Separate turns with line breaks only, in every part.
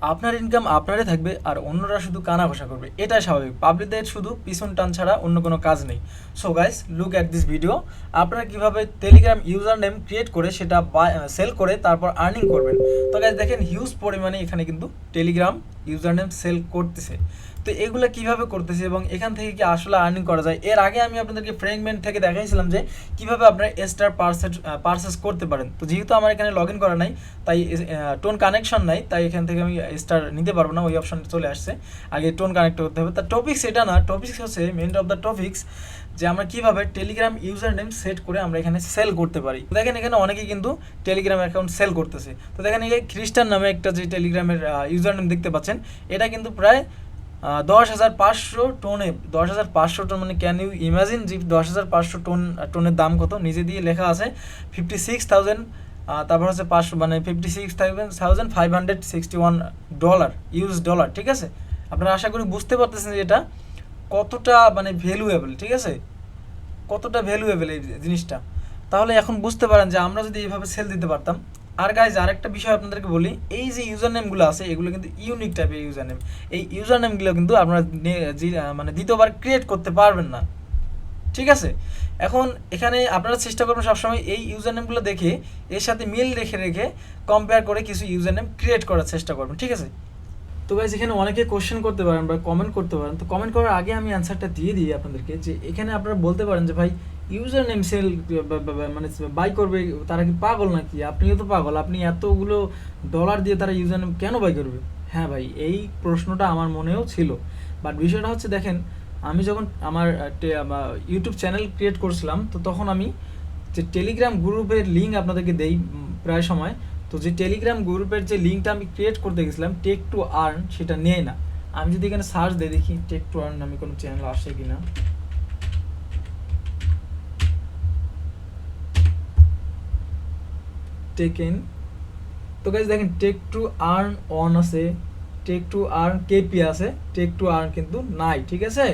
আপনার ইনকাম আপনারই থাকবে আর অন্যরা শুধু কানা ঘষা করবে, এটাই স্বাভাবিক। পাবলিকদের শুধু পিছন টান ছাড়া অন্য কোনো কাজ নেই। So guys, look at this video. আপনারা কীভাবে টেলিগ্রাম ইউজার নেম ক্রিয়েট করে সেটা সেল করে তারপর আর্নিং করবেন। তো গাইস দেখেন, হিউজ পরিমাণে এখানে কিন্তু টেলিগ্রাম ইউজার নেম সেল করতেছে। তো এগুলো কীভাবে করতেছে এবং এখান থেকে কি আসলে আর্নিং করা যায়, এর আগে আমি আপনাদেরকে ফ্র্যাগমেন্ট থেকে দেখাইছিলাম যে কীভাবে আপনারা স্টার পারচেস করতে পারেন। তো যেহেতু আমার এখানে লগ ইন করা নাই, তাই টোন কানেকশন নাই, তাই এখান থেকে আমি স্টার নিতে পারবো না, ওই অপশন চলে আসছে। আগে টোন কানেক্ট করতে হবে। তার টপিক্স এটা না, টপিক্স হচ্ছে মেন অফ দ্য টপিক্স যে আমরা কীভাবে টেলিগ্রাম ইউজার নেম সেট করে আমরা এখানে সেল করতে পারি। দেখেন এখানে অনেকেই কিন্তু টেলিগ্রাম অ্যাকাউন্ট সেল করতেছে। তো দেখেন এই খ্রিস্টান নামে একটা যে টেলিগ্রামের ইউজার নেম দেখতে পাচ্ছেন, এটা কিন্তু প্রায় 10,500 টোনে, 10,500 টোন, মানে ক্যান ইউ ইমাজিন যে 10,500 টোনের দাম কত? নিজে দিয়ে লেখা আছে 56,000, তারপর হচ্ছে 500, মানে $56,561 ইউএস ডলার। ঠিক আছে, আপনারা আশা করি বুঝতে পারতেছেন যে এটা কতটা মানে ভ্যালুয়েবল। ঠিক আছে, কতটা ভ্যালুয়েবল এই জিনিসটা। তাহলে এখন বুঝতে পারেন যে আমরা যদি এইভাবে সেল দিতে পারতাম। আর গাইজ আরেকটা বিষয় আপনাদেরকে বলি, এই যে ইউজার নেমগুলো আছে এগুলো কিন্তু ইউনিক টাইপের ইউজার নেম। এই ইউজার নেমগুলো কিন্তু আপনারা মানে দ্বিতীয়বার ক্রিয়েট করতে পারবেন না। ঠিক আছে, এখন এখানে আপনারা চেষ্টা করবেন সবসময় এই ইউজার নেমগুলো দেখে এর সাথে মিল রেখে রেখে কম্পেয়ার করে কিছু ইউজার নেম ক্রিয়েট করার চেষ্টা করবেন। ঠিক আছে, তো গাইজ এখানে অনেকে কোশ্চেন করতে পারেন বা কমেন্ট করতে পারেন। তো কমেন্ট করার আগে আমি অ্যান্সারটা দিয়ে দিই আপনাদেরকে, যে এখানে আপনারা বলতে পারেন যে ভাই ইউজার নেম সেল মানে বাই করবে, তারা কি পাগল নাকি? আপনিও তো পাগল, আপনি এতগুলো ডলার দিয়ে তারা ইউজার নেম কেন বাই করবে? হ্যাঁ ভাই, এই প্রশ্নটা আমার মনেও ছিল। বাট বিষয়টা হচ্ছে দেখেন, আমি যখন আমার ইউটিউব চ্যানেল ক্রিয়েট করছিলাম, তো তখন আমি যে টেলিগ্রাম গ্রুপের লিঙ্ক আপনাদেরকে দেই প্রায় সময়। তো যে টেলিগ্রাম গ্রুপের যে লিঙ্কটা আমি ক্রিয়েট করতে গেছিলাম টেক টু আর্ন, সেটা নেয় না। আমি যদি এখানে সার্চ দিয়ে দেখি টেক টু আর্ন নামে কোনো চ্যানেল আসে কিনা, টেকেন, তো গাইজ দেখেন টেক টু আর্ন অন আছে, টেক টু আর্ন কেপি আছে, টেক টু আর্ন কিন্তু নাই। ঠিক আছে,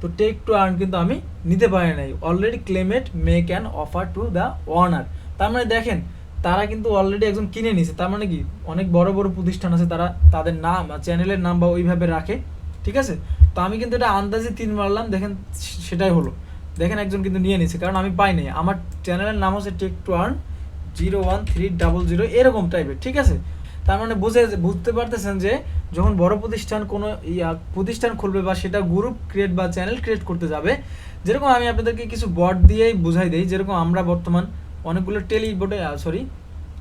তো টেক টু আর্ন কিন্তু আমি নিতে পারি নাই। Already claimed make an offer to the owner, তার মানে দেখেন তারা কিন্তু অলরেডি একজন কিনে নিছে। তার মানে কি অনেক বড় বড় প্রতিষ্ঠান আছে, তারা তাদের নাম চ্যানেলের নাম বা ওইভাবে রাখে। ঠিক আছে, তো আমি কিন্তু এটা আন্দাজে 3 মারলাম, দেখেন সেটাই হলো। দেখেন একজন কিন্তু নিয়ে নিছে, কারণ আমি পাই নাই। আমার চ্যানেলের নাম হচ্ছে টেক টু আর্ন 01300 এরকম টাইপের। ঠিক আছে, তার মানে বুঝতে পারতেছেন যে যখন বড় প্রতিষ্ঠান কোনো প্রতিষ্ঠান খুলবে বা সেটা গ্রুপ ক্রিয়েট বা চ্যানেল ক্রিয়েট করতে যাবে, যেরকম আমি আপনাদেরকে কিছু বট দিয়েই বুঝাই দিই। যেরকম আমরা বর্তমান অনেকগুলো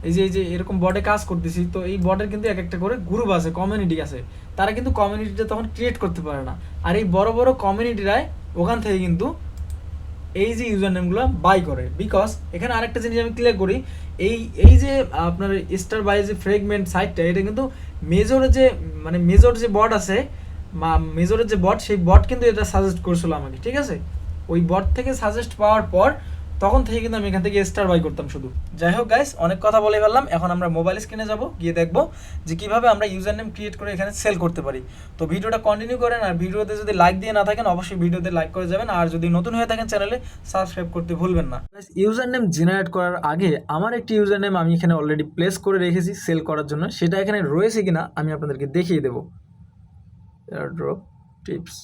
এই যে এরকম বটে কাজ করতেছি, তো এই বটের কিন্তু এক একটা করে গ্রুপ আছে, কমিউনিটি আছে। তারা কিন্তু কমিউনিটিটা তখন ক্রিয়েট করতে পারে না, আর এই বড় বড় কমিউনিটিরাই ওখান থেকে কিন্তু এই যে ইউজার নেমগুলো বাই করে। বিকজ এখানে আরেকটা জিনিস আমি ক্লিয়ার করি, এই যে আপনার স্টার বাই যে ফ্রেগমেন্ট সাইটটা, এটা কিন্তু মেজর যে বট আছে, মেজরের যে বট, সেই বট কিন্তু এটা সাজেস্ট করছিল আমাকে। ঠিক আছে, ওই বট থেকে সাজেস্ট পাওয়ার পর তখন থেকে কিন্তু আমি এখান থেকে স্টার বাই করতাম শুধু। যাই হোক গাইস, অনেক কথা বলে ফেললাম। এখন আমরা মোবাইল স্ক্রিনে যাব, গিয়ে দেখবো যে কীভাবে আমরা ইউজার নেম ক্রিয়েট করে এখানে সেল করতে পারি। তো ভিডিওটা কন্টিনিউ করেন, আর ভিডিওতে যদি লাইক দিয়ে না থাকেন অবশ্যই ভিডিওতে লাইক করে যাবেন, আর যদি নতুন হয়ে থাকেন চ্যানেলে সাবস্ক্রাইব করতে ভুলবেন না। ইউজার নেম জেনারেট করার আগে আমার একটি ইউজার নেম আমি এখানে অলরেডি প্লেস করে রেখেছি সেল করার জন্য, সেটা এখানে রয়েছে কিনা আমি আপনাদেরকে দেখিয়ে দেবো। এয়ারড্রপ টিপস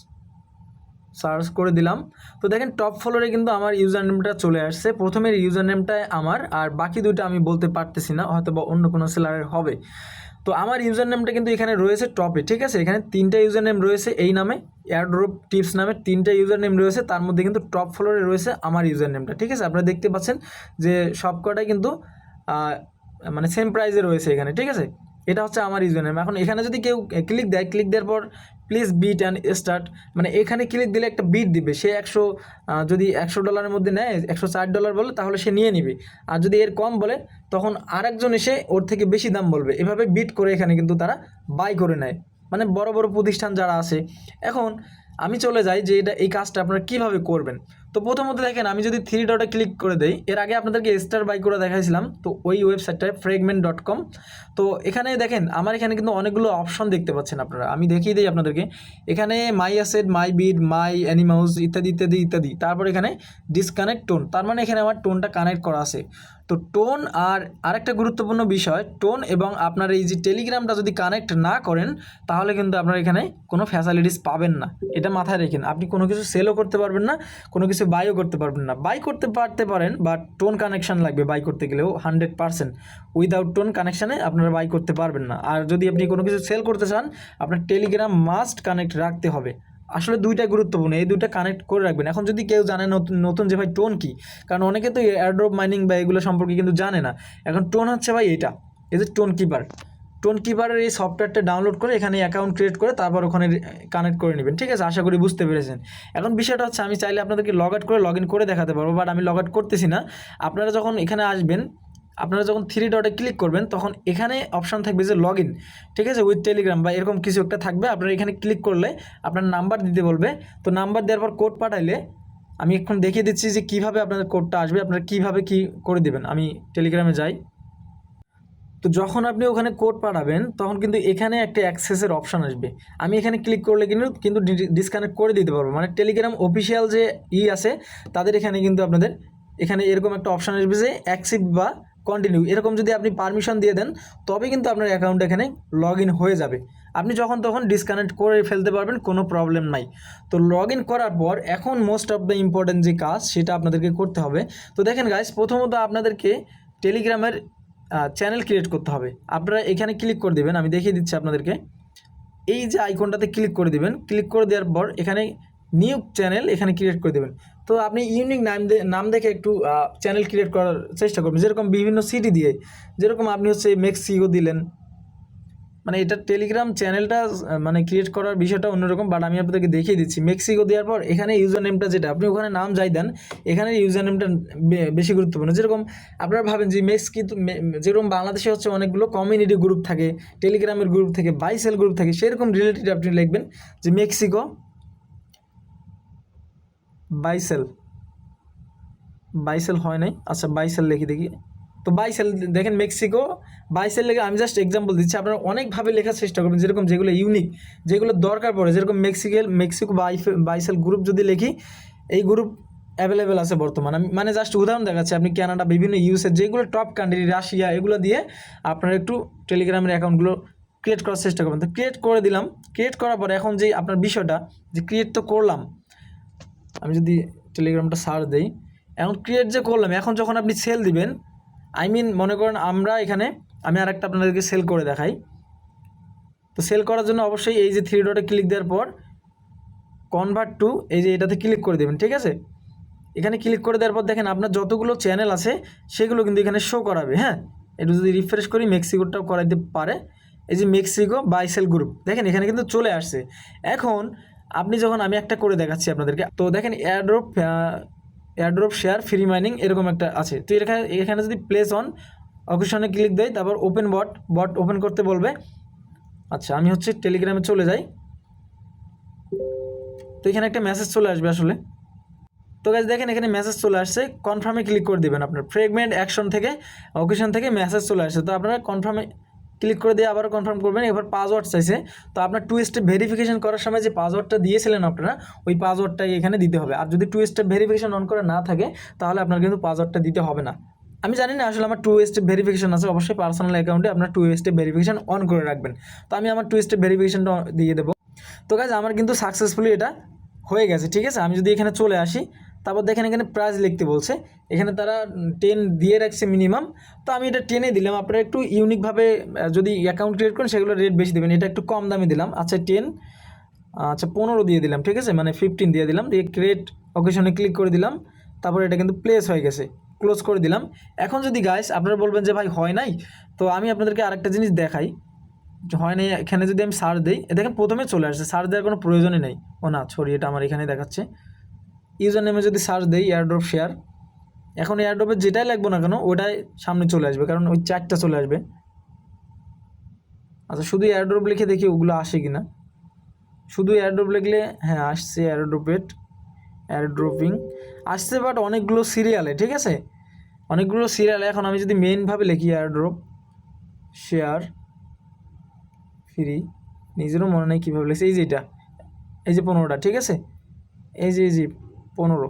সার্চ করে দিলাম, তো দেখেন টপ ফলোরে কিন্তু আমার ইউজার নেমটা চলে আসছে। প্রথমের ইউজার নেমটাই আমার, আর বাকি দুইটা আমি বলতে পারতেছি না, হয়তো বা অন্য কোনো সেলারের হবে। তো আমার ইউজার নেমটা কিন্তু এখানে রয়েছে টপে। ঠিক আছে, এখানে 3টা ইউজার নেম রয়েছে এই নামে, এয়ারড্রপ টিপস নামে 3টা ইউজার নেম রয়েছে, তার মধ্যে কিন্তু টপ ফলোরে রয়েছে আমার ইউজার নেমটা। ঠিক আছে, আপনারা দেখতে পাচ্ছেন যে সবকটাই কিন্তু মানে সেম প্রাইসে রয়েছে এখানে। ঠিক আছে, এটা হচ্ছে আমার ইউজার নেম। এখন এখানে যদি কেউ ক্লিক দেওয়ার পর প্লিজ বিট অ্যান্ড স্টার্ট, মানে এখানে ক্লিক দিলে একটা বিট দিবে। সে যদি $100 মধ্যে নেয়, $104 বলে, তাহলে সে নিয়ে নিবে। আর যদি এর কম বলে, তখন আরেকজন এসে ওর থেকে বেশি দাম বলবে। এভাবে বিট করে এখানে কিন্তু তারা বাই করে নেয়, মানে বড় বড় প্রতিষ্ঠান যারা আছে। এখন আমি চলে যাই যে এই কাজটা আপনারা কীভাবে করবেন। তো প্রথমত দেখেন, আমি যদি 3 ডটে ক্লিক করে দেই, এর আগে আপনাদেরকে স্টার বাই করে দেখাইছিলাম, তো ওই ওয়েবসাইটটায় fragment.com। তো এখানে দেখেন আমার এখানে কিন্তু অনেকগুলো অপশন দেখতে পাচ্ছেন আপনারা, আমি দেখিয়ে দিই আপনাদেরকে। এখানে মাই অ্যাসেট, মাই বিড, মাই অ্যানিমাউস ইত্যাদি ইত্যাদি ইত্যাদি। তারপর এখানে ডিসকানেক্ট টোন, তার মানে এখানে আমার টোনটা কানেক্ট করা আছে। তো টোন আর আরেকটা গুরুত্বপূর্ণ বিষয়, টোন এবং আপনার এই যে টেলিগ্রামটা যদি কানেক্ট না করেন তাহলে কিন্তু আপনার এখানে কোনো ফ্যাসিলিটিস পাবেন না। এটা মাথায় রেখেন, আপনি কোনো কিছু সেলও করতে পারবেন না, কোনো কিছু বাইও করতে পারবেন না। বাই করতে পারতে পারেন, বাট টোন কানেকশান লাগবে বাই করতে গেলেও 100%। উইদাউট টোন কানেকশানে আপনারা বাই করতে পারবেন না। আর যদি আপনি কোনো কিছু সেল করতে চান, আপনার টেলিগ্রাম মাস্ট কানেক্ট রাখতে হবে। আসলে দুইটা গুরুত্বপূর্ণ, এই দুইটা কানেক্ট করে রাখবেন। এখন যদি কেউ জানে নতুন যে ভাই টোন কী, কারণ অনেকে তো এয়ারড্রপ মাইনিং বা এগুলো সম্পর্কে কিন্তু জানে না। এখন টোন হচ্ছে ভাই এটা, এই যে টোন কিপার, টোন কিপারের এই সফটওয়্যারটা ডাউনলোড করে এখানে অ্যাকাউন্ট ক্রিয়েট করে তারপর ওখানে কানেক্ট করে নেবেন, ঠিক আছে? আশা করি বুঝতে পেরেছেন। এখন বিষয়টা হচ্ছে, আমি চাইলে আপনাদেরকে লগ আউট করে লগ ইন করে দেখাতে পারবো, বাট আমি লগ আউট করতেছি না। আপনারা যখন এখানে আসবেন, আপনারা যখন 3 ডটে ক্লিক করবেন তখন এখানে অপশান থাকবে যে লগ ইন, ঠিক আছে, উইথ টেলিগ্রাম বা এরকম কিছু একটা থাকবে। আপনারা এখানে ক্লিক করলে আপনার নাম্বার দিতে বলবে। তো নাম্বার দেওয়ার পর কোড পাঠাইলে, আমি এখন দেখিয়ে দিচ্ছি যে কীভাবে আপনাদের কোডটা আসবে, আপনারা কীভাবে কী করে দেবেন। আমি টেলিগ্রামে যাই। তো যখন আপনি ওখানে কোড পাঠাবেন তখন কিন্তু এখানে একটা অ্যাক্সেসের অপশান আসবে। আমি এখানে ক্লিক করলে কিন্তু ডিসকানেক্ট করে দিতে পারবো। মানে টেলিগ্রাম অফিসিয়াল যে আছে তাদের এখানে কিন্তু আপনাদের এখানে এরকম একটা অপশান আসবে যে অ্যাকসেপ্ট বা কন্টিনিউ, এরকম যদি আপনি পারমিশন দিয়ে দেন তবে কিন্তু আপনার অ্যাকাউন্ট এখানে লগ ইন হয়ে যাবে। আপনি যখন তখন ডিসকানেক্ট করে ফেলতে পারবেন, কোনো প্রবলেম নাই। তো লগ ইন করার পর এখন মোস্ট অফ দ্য ইম্পর্টেন্ট যে কাজ সেটা আপনাদেরকে করতে হবে। তো দেখেন গাইস, প্রথমত আপনাদেরকে টেলিগ্রামের চ্যানেল ক্রিয়েট করতে হবে। আপনারা এখানে ক্লিক করে দেবেন, আমি দেখিয়ে দিচ্ছি আপনাদেরকে। এই যে আইকনটাতে ক্লিক করে দেবেন, ক্লিক করে দেওয়ার পর এখানে নিউ চ্যানেল এখানে ক্রিয়েট করে দেবেন। তো আপনি ইউনিক নাম দেখে একটু চ্যানেল ক্রিয়েট করার চেষ্টা করবেন, যেরকম বিভিন্ন সিটি দিয়ে, যেরকম আপনি হচ্ছে মেক্সিকো দিলেন। মানে এটা টেলিগ্রাম চ্যানেলটা মানে ক্রিয়েট করার বিষয়টা অন্যরকম, বাট আমি আপনাদেরকে দেখিয়ে দিচ্ছি। মেক্সিকো দেওয়ার পর এখানে ইউজার নেমটা যেটা, আপনি ওখানে নাম যাই দেন, এখানে ইউজার নেমটা বেশি গুরুত্বপূর্ণ। যেরকম আপনারা ভাবেন যে যেরকম বাংলাদেশে হচ্ছে অনেকগুলো কমিউনিটি গ্রুপ থাকে, টেলিগ্রামের গ্রুপ থেকে, বাইসেল গ্রুপ থাকে, সেরকম রিলেটেড আপনি লিখবেন যে মেক্সিকো বাইসেল হয় নাই, আচ্ছা বাইসেল লিখি দেখি। তো বাইসেল দেখেন, মেক্সিকো বাইসেল লেখে, আমি জাস্ট এক্সাম্পল দিচ্ছি। আপনারা অনেকভাবে লেখার চেষ্টা করবেন, যেরকম যেগুলো ইউনিক, যেগুলো দরকার পড়ে। যেরকম মেক্সিকো বাইসেল গ্রুপ যদি লিখি, এই গ্রুপ অ্যাভেলেবেল আছে বর্তমানে। আমি মানে জাস্ট উদাহরণ দেখাচ্ছি। আপনি কানাডা, বিভিন্ন ইউএসএ, যেগুলো টপ কান্ট্রি, রাশিয়া, এগুলো দিয়ে আপনারা একটু টেলিগ্রামের অ্যাকাউন্টগুলো ক্রিয়েট করার চেষ্টা করবেন। তো ক্রিয়েট করে দিলাম। ক্রিয়েট করার পরে এখন যে আপনার বিষয়টা যে ক্রিয়েট তো করলাম, আমি যদি টেলিগ্রামটা সার্চ দিই, এখন ক্রিয়েট যে করলাম, এখন যখন আপনি সেল দিবেন, মনে করেন আমি আরেকটা আপনাদেরকে সেল করে দেখাই। তো সেল করার জন্য অবশ্যই এই যে 3 ডটে ক্লিক দেওয়ার পর কনভার্ট টু, এই যে এটাতে ক্লিক করে দেবেন, ঠিক আছে? এখানে ক্লিক করে দেওয়ার পর দেখেন আপনার যতগুলো চ্যানেল আছে সেগুলো কিন্তু এখানে শো করাবে। হ্যাঁ, একটু যদি রিফ্রেশ করি, মেক্সিকোটাও করাইতে পারে। এই যে মেক্সিকো বাইসেল গ্রুপ, দেখেন এখানে কিন্তু চলে আসছে। এখন আপনি যখন, আমি একটা করে দেখাচ্ছি আপনাদেরকে। তো দেখেন এয়ারড্রপ শেয়ার ফ্রি মাইনিং এরকম একটা আছে। তো এখানে যদি প্লেস অন অকেশনে ক্লিক দেয়, তারপর ওপেন বট ওপেন করতে বলবে। আচ্ছা, আমি হচ্ছে টেলিগ্রামে চলে যাই। তো এখানে একটা মেসেজ চলে আসবে আসলে। তো গাইস দেখেন এখানে মেসেজ চলে আসছে, কনফার্মে ক্লিক করে দেবেন। আপনার ফ্রেগমেন্ট অ্যাকশন থেকে, অকেশন থেকে মেসেজ চলে আসছে। তো আপনারা কনফার্মে ক্লিক করে দিয়ে আবারও কনফার্ম করবেন। এবার পাসওয়ার্ড চাইছে। তো আপনার 2 স্টেপ ভেরিফিকেশন করার সময় যে পাসওয়ার্ডটা দিয়েছিলেন আপনারা, ওই পাসওয়ার্ডটাই এখানে দিতে হবে। আর যদি 2 স্টেপ ভেরিফিকেশন অন করা না থাকে তাহলে আপনার কিন্তু পাসওয়ার্ডটা দিতে হবে না। আমি জানি না আসলে আমার 2 স্টেপ ভেরিফিকেশন আছে, অবশ্যই পার্সোনাল অ্যাকাউন্টে আপনার 2 স্টেপ ভেরিফিকেশন অন করে রাখবেন। তো আমি আমার 2 স্টেপ ভেরিফিকেশনটা দিয়ে দেবো। তো গাইজ আমার কিন্তু সাকসেসফুলি এটা হয়ে গেছে, ঠিক আছে? আমি যদি এখানে চলে আসি, তারপর দেখেন এখানে প্রাইস লিখতে বলছে, এখানে তারা 10 দিয়ে রাখছে মিনিমাম। তো আমি এটা 10 দিলাম। আপনারা একটু ইউনিকভাবে যদি অ্যাকাউন্ট ক্রিয়েট করেন সেগুলো রেট বেশি দেবেন। এটা একটু কম দামে দিলাম, আচ্ছা 10, আচ্ছা 15 দিয়ে দিলাম, ঠিক আছে? মানে 15 দিয়ে দিলাম, দিয়ে ক্রিয়েট অকেশনে ক্লিক করে দিলাম। তারপর এটা কিন্তু প্লেস হয়ে গেছে, ক্লোজ করে দিলাম। এখন যদি গাইস আপনারা বলবেন যে ভাই হয় নাই, তো আমি আপনাদেরকে আরেকটা জিনিস দেখাই। হয় নাই, এখানে যদি আমি সার্চ দিই, দেখেন প্রথমে চলে আসছে, সার্চ দেওয়ার কোনো প্রয়োজনই নেই। ও না, সরি, এটা আমার এখানে দেখাচ্ছে। ইউজার নেমে যদি সার্চ দিই এয়ারড্রপ শেয়ার, এখন এয়ারড্রপের যেটাই লাগবো না কেন ওটাই সামনে চলে আসবে, কারণ ওই চারটা চলে আসবে। আচ্ছা, শুধু এয়ারড্রপ লিখে দেখি ওগুলো আসে কি না। শুধু এয়ারড্রপ লিখলে হ্যাঁ আসছে, এয়ারড্রপিং আসছে, বাট অনেকগুলো সিরিয়ালে, ঠিক আছে? অনেকগুলো সিরিয়ালে। এখন আমি যদি মেইনভাবে লিখি এয়ারড্রপ শেয়ার ফ্রি, নিজেরও মনে নেই কীভাবে লিখছি। এই যে এটা, এই যে 15টা, ঠিক আছে? এই যে 15,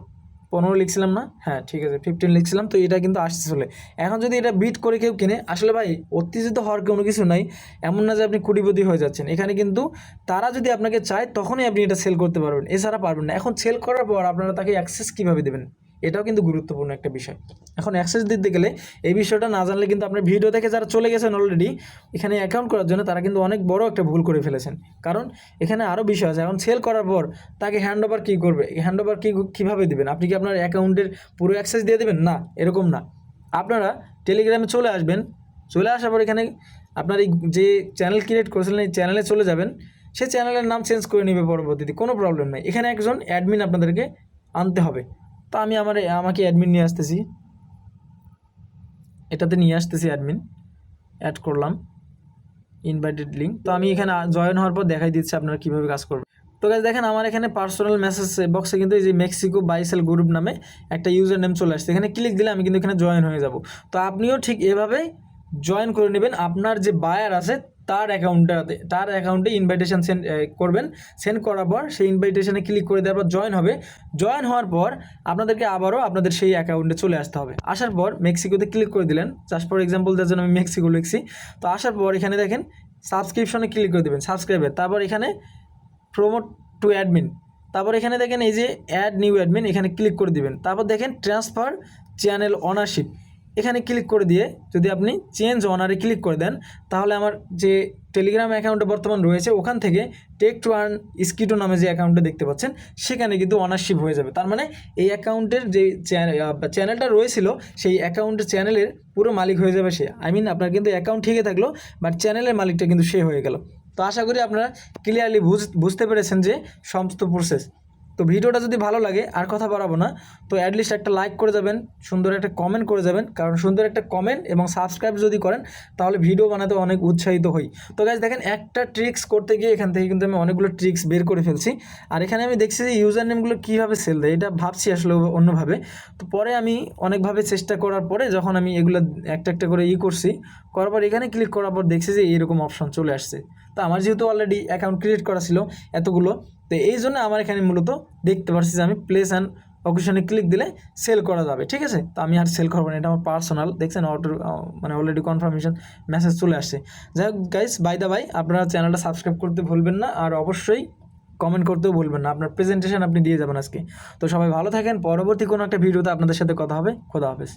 15 লিখছিলাম না, হ্যাঁ ঠিক আছে 15 লিখছিলাম, তো এটা কিন্তু আসছে চলে। এখন যদি এটা বিট করে কেউ কিনে, আসলে ভাই উত্তেজিত হওয়ার কোনো কিছু নাই, এমন না যে আপনি কোটিপতি হয়ে যাচ্ছেন। এখানে কিন্তু তারা যদি আপনাকে চায় তখনই আপনি এটা সেল করতে পারবেন, এছাড়া পারবেন না। এখন সেল করার পর আপনারা তাকে অ্যাক্সেস কীভাবে দেবেন, এটাও কিন্তু গুরুত্বপূর্ণ একটা বিষয়। এখন অ্যাক্সেস দিতে গেলে এই বিষয়টা না জানলে কিন্তু আপনার ভিডিও থেকে যারা চলে গেছেন অলরেডি এখানে অ্যাকাউন্ট করার জন্য, তারা কিন্তু অনেক বড় একটা ভুল করে ফেলেছেন। কারণ এখানে আরও বিষয় আছে। এখন সেল করার পর তাকে হ্যান্ড ওভার কী করবে, হ্যান্ড ওভার কীভাবে দেবেন? আপনি কি আপনার অ্যাকাউন্টের পুরো অ্যাক্সেস দিয়ে দেবেন? না, এরকম না। আপনারা টেলিগ্রামে চলে আসবেন, চলে আসার পর এখানে আপনার এই যে চ্যানেল ক্রিয়েট করেছিলেন এই চ্যানেলে চলে যাবেন, সেই চ্যানেলের নাম চেঞ্জ করে নেবে পরবর্তীতে, কোনো প্রবলেম নাই। এখানে একজন অ্যাডমিন আপনাদেরকে আনতে হবে। তো আমি আমাকে অ্যাডমিন নিয়ে আসতেছি, এটাতে নিয়ে আসতেছি অ্যাডমিন, অ্যাড করলাম ইনভাইটেড লিঙ্ক। তো আমি এখানে জয়েন হওয়ার পর দেখাই দিচ্ছি আপনারা কীভাবে কাজ করবেন। তো গাইস দেখেন আমার এখানে পার্সোনাল মেসেজ বক্সে কিন্তু এই যে মেক্সিকো বাইসেল গ্রুপ নামে একটা ইউজার নেম চলে আসছে, এখানে ক্লিক দিলে আমি কিন্তু এখানে জয়েন হয়ে যাব। তো আপনিও ঠিক এভাবেই জয়েন করে নেবেন। আপনার যে বায়ার আছে তার অ্যাকাউন্টে ইনভাইটেশন সেন্ড করবেন, সেন্ড করার পর সেই ইনভাইটেশনে ক্লিক করে দেওয়ার পর জয়েন হবে। জয়েন হওয়ার পর আপনাদেরকে আবারও আপনাদের সেই অ্যাকাউন্টে চলে আসতে হবে। আসার পর মেক্সিকোতে ক্লিক করে দিলেন, জাস্ট ফর এক্সাম্পল দেওয়ার জন্য আমি মেক্সিকো লিখছি। তো আসার পর এখানে দেখেন সাবস্ক্রিপশনে ক্লিক করে দেবেন, সাবস্ক্রাইবার, তারপর এখানে প্রমোট টু অ্যাডমিন, তারপর এখানে দেখেন এই যে অ্যাড নিউ অ্যাডমিন, এখানে ক্লিক করে দিবেন। তারপর দেখেন ট্রান্সফার চ্যানেল ওনারশিপ, এখানে ক্লিক করে দিয়ে যদি আপনি চেঞ্জ ওনারে ক্লিক করে দেন, তাহলে আমার যে টেলিগ্রাম অ্যাকাউন্টে বর্তমান রয়েছে ওখান থেকে টেক টু আর্ন স্কিটো নামে যে অ্যাকাউন্টে দেখতে পাচ্ছেন সেখানে কিন্তু ওনারশিপ হয়ে যাবে। তার মানে এই অ্যাকাউন্টের যে চ্যানেলটা রয়েছিল সেই অ্যাকাউন্টের চ্যানেলের পুরো মালিক হয়ে যাবে সে। আপনার কিন্তু অ্যাকাউন্ট ঠিকই থাকলো, বাট চ্যানেলের মালিকটা কিন্তু সে হয়ে গেল। তো আশা করি আপনারা ক্লিয়ারলি বুঝতে পেরেছেন যে সমস্ত প্রসেস। তো ভিডিওটা যদি ভালো লাগে, আর কথা বাড়াবো না, তো অ্যাটলিস্ট একটা লাইক করে যাবেন, সুন্দর একটা কমেন্ট করে যাবেন, কারণ সুন্দর একটা কমেন্ট এবং সাবস্ক্রাইব যদি করেন তাহলে ভিডিও বানাতে অনেক উৎসাহিত হই। তো গাইস দেখেন একটা ট্রিক্স করতে গিয়ে এখান থেকে কিন্তু আমি অনেকগুলো ট্রিক্স বের করে ফেলছি। আর এখানে আমি দেখছি যে ইউজার নেমগুলো কীভাবে সেল দেয়, এটা ভাবছি আসলে অন্যভাবে। তো পরে আমি অনেকভাবে চেষ্টা করার পরে যখন আমি এগুলো একটা একটা করে করছি, করার পর এখানে ক্লিক করার পর দেখছি যে এরকম অপশন চলে আসছে। তো আমার যেহেতু অলরেডি অ্যাকাউন্ট ক্রিয়েট করা ছিল এতগুলো, তো এই জন্য আমার এখানে মূলত দেখতে পাচ্ছি যে আমি প্লেস অ্যান্ড অকেশনে ক্লিক দিলে সেল করা যাবে। ঠিক আছে, তো আমি আর সেল করবো না, এটা আমার পার্সোনাল। দেখছেন অলরেডি কনফার্মেশন মেসেজ চলে আসছে। যাই হোক গাইস, বাই দা বাই, আপনারা চ্যানেলটা সাবস্ক্রাইব করতে ভুলবেন না, আর অবশ্যই কমেন্ট করতেও ভুলবেন না। আপনার প্রেজেন্টেশন আপনি দিয়ে যাবেন আজকে। তো সবাই ভালো থাকেন, পরবর্তী কোনো একটা ভিডিওতে আপনাদের সাথে কথা হবে। খোদা হাফেজ।